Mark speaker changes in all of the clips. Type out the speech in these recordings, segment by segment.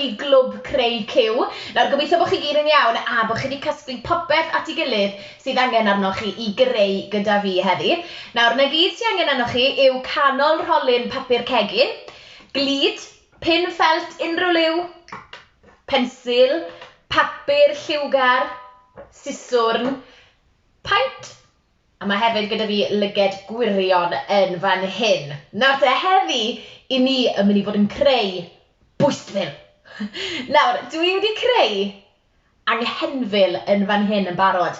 Speaker 1: i Clwb Creu. Nawr gobeithio bod chi gyd yn iawn a bod chi wedi casglu popeth at ei gilydd sydd angen arnoch chi i greu gyda fi heddi. Nawr, na gyd sydd angen arnoch chi yw canol rholyn papur cegin, glud, pin ffelt unrhyw liw, pensil, papur lliwgar, siswrn, paent, a mae hefyd gyda fi lyged gwirion yn fan hyn. Nawr te, heddi i ni yn mynd i fod yn creu bwystfil. Nawr, dwi wedi creu anghenfil yn fan hyn yn barod.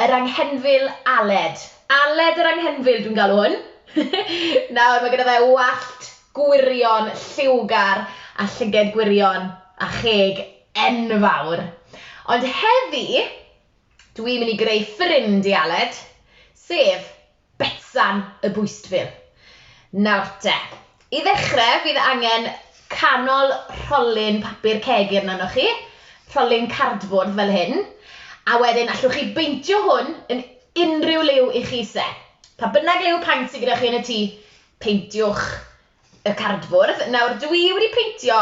Speaker 1: Yr anghenfil aled. Aled yr anghenfil dwi'n galw hwn. Nawr, mae gyda fe wallt gwirion, lliwgar a llyged gwirion a cheg enfawr. Ond heddi, dwi'n mynd i greu ffrind i aled, sef betsan y bwystfil. Nawr te, i ddechrau fydd angen canol rholyn papur cegin arnoch chi, rholyn cardfwrdd fel hyn, a wedyn allwch chi beintio hwn yn unrhyw liw i chi se. Pa bynnag liw paent sydd gyda chi yn y tŷ, peintiwch y cardfwrdd. Nawr, dwi wedi peintio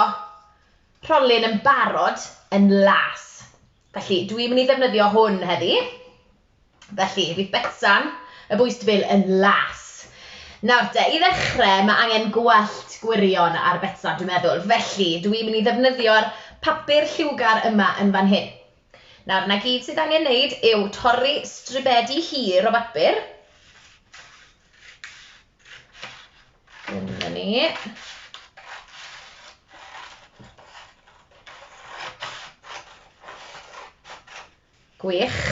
Speaker 1: rholyn yn barod yn las. Felly, dwi'n mynd i ddefnyddio hwn heddi. Felly, fydd betsan y bwystfil yn las. Nawr te, i ddechrau mae angen gwallt gwirion ar betsan, dwi'n meddwl. Felly, dwi'n mynd i ddefnyddio'r papur lliwgar yma yn fan hyn. Nawr, na gyd sydd angen wneud yw torri stribedi hir o bapur. Dyma ni. Gwych.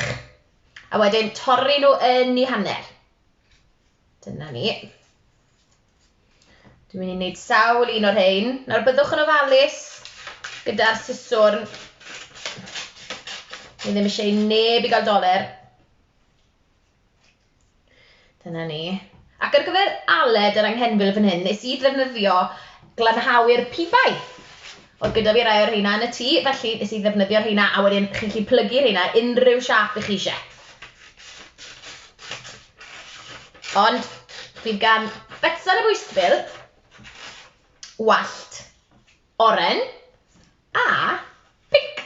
Speaker 1: A wedyn torri nhw yn ei hanner. Dyna ni. Dwi'n mynd i wneud sawl un o'r rhain. Nawr byddwch yn ofalus gyda'r siswrn. Ni ddim eisiau neb i gael doler. Dyna ni. Ac ar gyfer aled yr anghenfil fan hyn, nes i ddefnyddio glanhawyr pibau. Oedd gyda fi rai o'r rheina yn y tŷ, felly nes i ddefnyddio'r rheina a wedyn chi'n gallu plygu'r rheina unrhyw siap i chi eisiau. Ond fydd gan betsan y bwystfil wallt oren a pinc.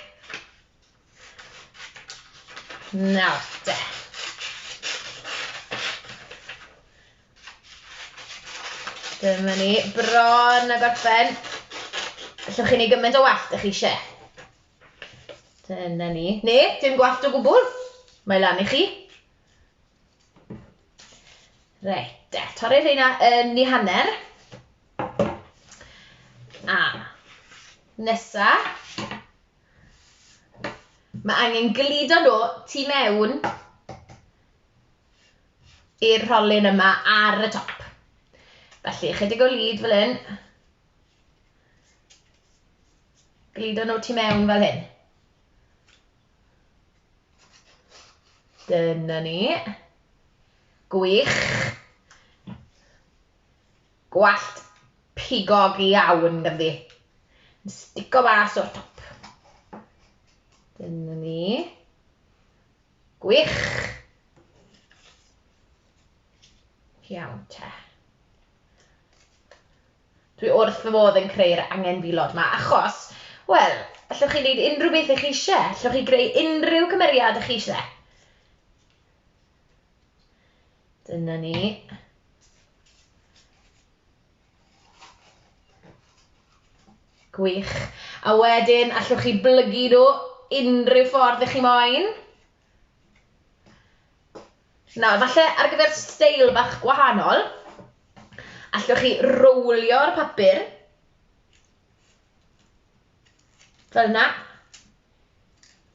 Speaker 1: Nawr de. Dyma ni, bron a gorffen. Allwch chi ni gymaint o wallt ych chi eisiau. Dyna ni. Ne, dim gwallt o gwbl. Mae lan i chi. Reit, torri'r rheina yn ei hanner. A nesa, mae angen gludo nhw tu mewn i'r rholyn yma ar y top. Felly, chydig o lid fel hyn. Gludo nhw tu mewn fel hyn. Dyna ni. Gwych. Gwallt pigog iawn ganddi. Stico mas o'r top. Dyna ni. Gwych. Iawn te. Dwi wrth fy modd yn creu'r angenfilod yma, achos, wel, allwch chi wneud unrhyw beth ych chi eisiau. Allwch chi greu unrhyw cymeriad ych chi eisiau. Dyna ni. Gwych. A wedyn, allwch chi blygu nhw unrhyw ffordd ych chi moyn. Nawr, falle ar gyfer steil bach gwahanol, allwch chi rowlio'r papur fel yna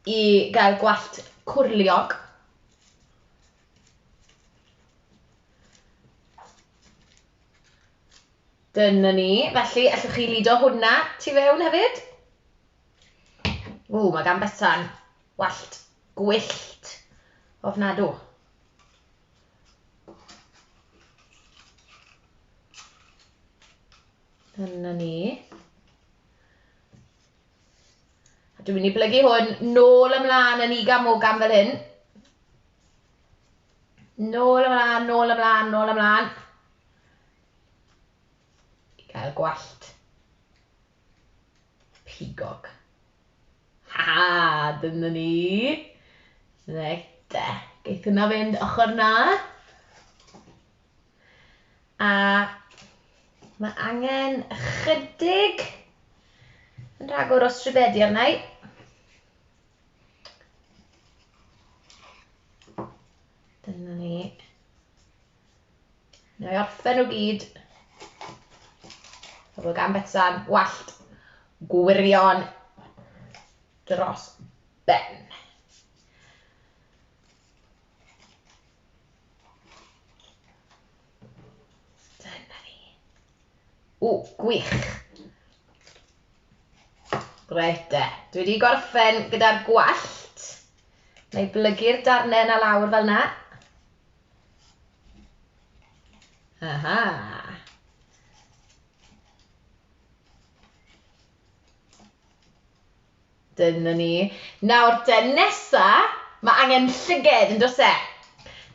Speaker 1: i gael gwallt cwrliog. Dyna ni. Felly, allwch chi lido hwnna tu fewn hefyd. Mae gan betsan wallt gwyllt ofnadw. Dyna ni. A dwi'n mynd i blygu hwn nôl ymlaen yn ugain mogam fel hyn. Nôl ymlaen, nôl ymlaen, nôl ymlaen. I gael gwallt pigog. Ha, dyna ni. Reit, geith hwnna fynd ochr na. A mae angen ychydig yn rhagor o stribedi arna i. Dyna ni. Na i orffen o gyd. Pobl gan betsan wallt gwirion dros ben. Dyna ni. Gwych. Reit dwi wedi gorffen gyda'r gwallt. Na i blygu'r darnau yna lawr fel yna. Aha. Dyna ni. Nawr nesa, mae angen llyged yn dos e.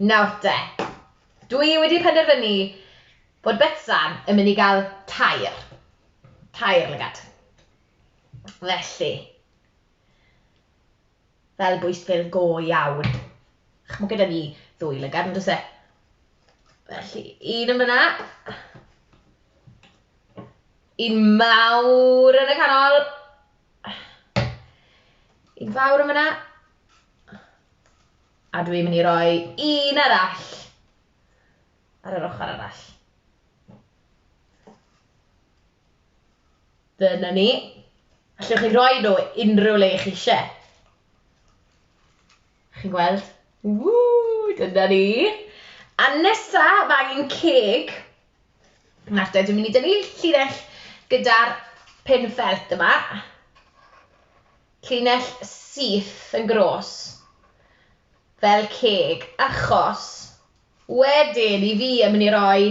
Speaker 1: Nawr dwi wedi penderfynu bod betsan yn mynd i gael tair. Tair lygad. Felly, fel bwystfil go iawn. Mae gyda ni 2 lygad yn dos e. Felly, un yn fyna. Un mawr yn y canol. Un fawr yn fyna. A dwi'n mynd i roi un arall ar yr ochr arall. Dyna ni. Allwch chi roi nhw unrhyw le chi eisiau. Chi'n gweld? Dyna ni. A nesa, mae angen ceg. Nawr dwi'n mynd i dynnu llinell gyda'r pin ffelt yma. Llinell syth yn gros. Fel ceg, achos wedyn i fi yn mynd i roi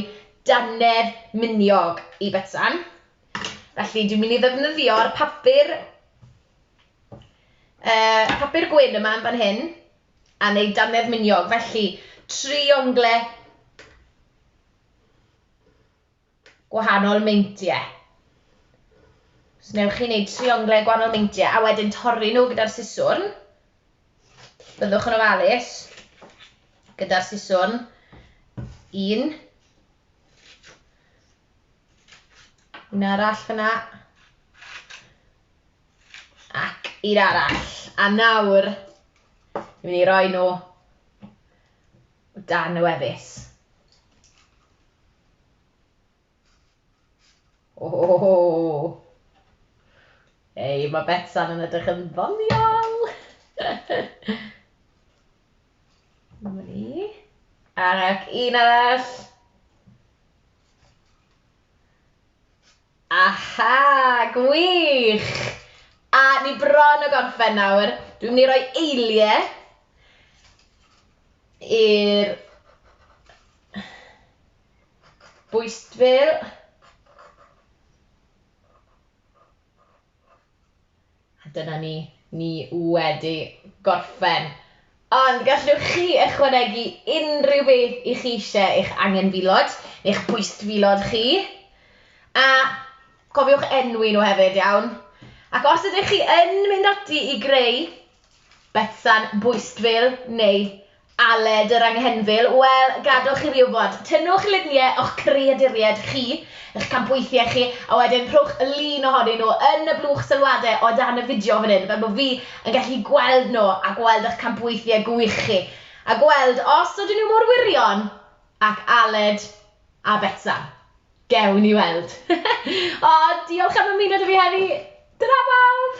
Speaker 1: dannedd miniog i betsan. Felly dwi'n mynd i ddefnyddio'r papur gwyn yma yn fan hyn a wneud dannedd miniog. Felly 3 onglau gwahanol meintiau. So newch chi wneud 3 onglau gwahanol meintiau a wedyn torri nhw gyda'r siswrn. Byddwch yn ofalus gyda'r siswrn. 1. Un arall fyna. Ac un arall. A nawr, dwi'n mynd i roi nhw o dan y wefus. Ei, mae betsan yn edrych yn ddoniol. Dyma ni. Ac un arall. Aha, gwych! A ni bron o gorffen nawr. Dwi'n mynd i roi eiliau i'r bwystfil. A dyna ni wedi gorffen. Ond gallwch chi ychwanegu unrhyw beth i chi eisiau eich angenfilod, eich bwystfilod chi. A cofiwch enwi nhw hefyd iawn. Ac os ydych chi yn mynd ati i greu betsan bwystfil neu aled yr anghenfil, wel, gadwch i fi wybod. Tynnwch luniau o'ch creaduriaid chi, eich campweithiau chi, a wedyn rhowch y lun ohonyn nhw yn y blwch sylwadau o dan y fideo fan hyn, fel bod fi yn gallu gweld nhw a gweld eich campweithiau gwych chi. A gweld os ydyn nhw mor wirion ac aled a betsan. Gewn i weld. O, diolch am ymuno dy fi heddi. Dyna bawb!